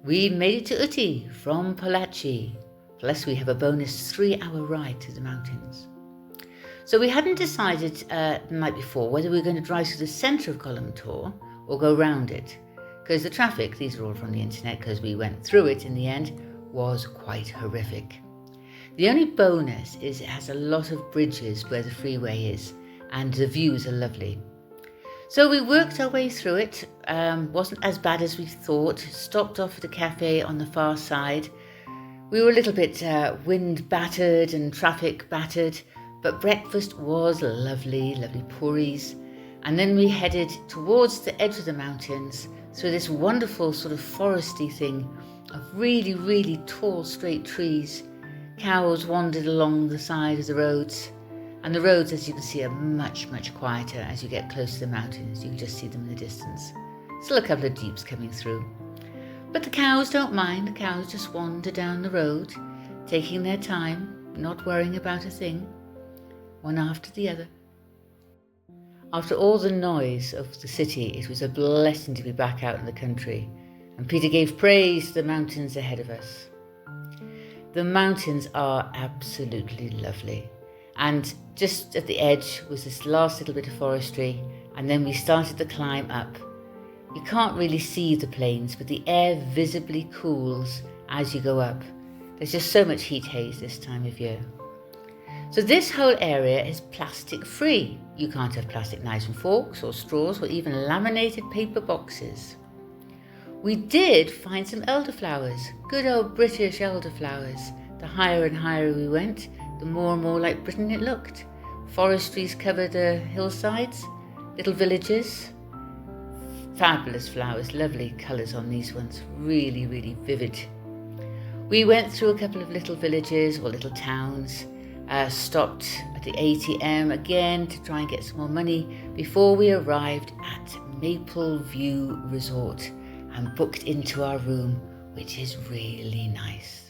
We made it to Ooty from Polachi, plus we have a bonus 3-hour ride to the mountains. So we hadn't decided the night before whether we were going to drive through the centre of Coimbatore or go round it, because the traffic, these are all from the internet because we went through it in the end, was quite horrific. The only bonus is it has a lot of bridges where the freeway is, and the views are lovely. So we worked our way through it, wasn't as bad as we thought, stopped off at a cafe on the far side. We were a little bit wind battered and traffic battered, but breakfast was lovely, lovely puris. And then we headed towards the edge of the mountains through this wonderful sort of foresty thing of really, really tall straight trees. Cows wandered along the side of the roads. And the roads, as you can see, are much, much quieter as you get close to the mountains. You can just see them in the distance. Still a couple of jeeps coming through. But the cows don't mind. The cows just wander down the road, taking their time, not worrying about a thing, one after the other. After all the noise of the city, it was a blessing to be back out in the country, and Peter gave praise to the mountains ahead of us. The mountains are absolutely lovely. And just at the edge was this last little bit of forestry, and then we started the climb up. You can't really see the plains, but the air visibly cools as you go up. There's just so much heat haze this time of year. So this whole area is plastic free. You can't have plastic knives and forks or straws or even laminated paper boxes. We did find some elderflowers, good old British elderflowers. The higher and higher we went, the more and more like Britain it looked. Forestries covered the hillsides, little villages. Fabulous flowers, lovely colours on these ones, really, really vivid. We went through a couple of little villages or little towns, stopped at the ATM again to try and get some more money before we arrived at Maple View Resort and booked into our room, which is really nice.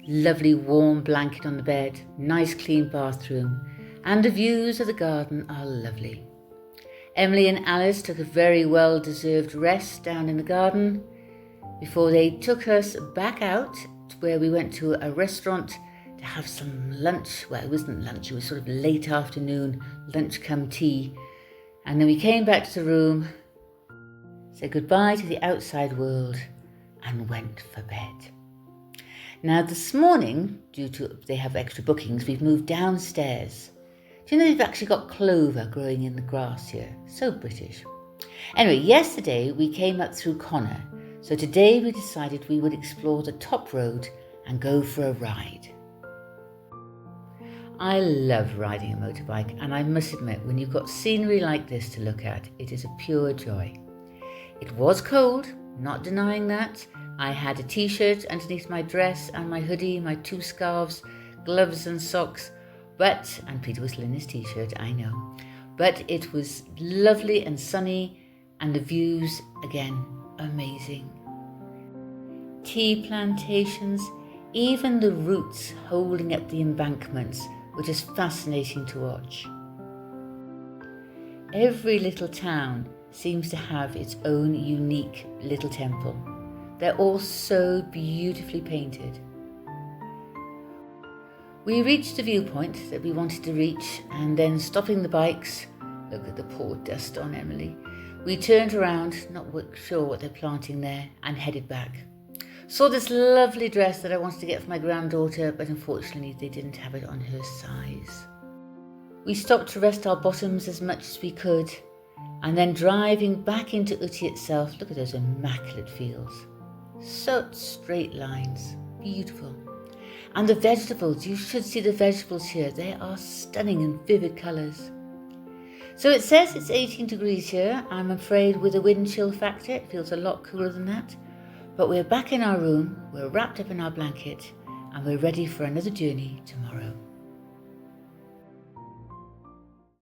Lovely warm blanket on the bed, nice clean bathroom, and the views of the garden are lovely. Emily and Alice took a very well-deserved rest down in the garden before they took us back out to where we went to a restaurant to have some lunch. Well, it wasn't lunch, it was sort of late afternoon, lunch come tea. And then we came back to the room, said goodbye to the outside world, and went for bed. Now this morning, due to they have extra bookings, we've moved downstairs. Do you know they've actually got clover growing in the grass here? So British. Anyway, yesterday we came up through Connor, so today we decided we would explore the top road and go for a ride. I love riding a motorbike, and I must admit, when you've got scenery like this to look at, it is a pure joy. It was cold, not denying that. I had a t-shirt underneath my dress and my hoodie, my 2 scarves, gloves and socks, and Peter was still in his t-shirt, I know. But it was lovely and sunny, and the views, again, amazing. Tea plantations, even the roots holding up the embankments were just fascinating to watch. Every little town seems to have its own unique little temple. They're all so beautifully painted. We reached the viewpoint that we wanted to reach, and then stopping the bikes, look at the poor dust on Emily, we turned around, not sure what they're planting there, and headed back. Saw this lovely dress that I wanted to get for my granddaughter, but unfortunately they didn't have it on her size. We stopped to rest our bottoms as much as we could, and then driving back into Ooty itself, look at those immaculate fields. Such straight lines, beautiful. And the vegetables, you should see the vegetables here. They are stunning in vivid colours. So it says it's 18 degrees here. I'm afraid with a wind chill factor, it feels a lot cooler than that. But we're back in our room, we're wrapped up in our blanket, and we're ready for another journey tomorrow.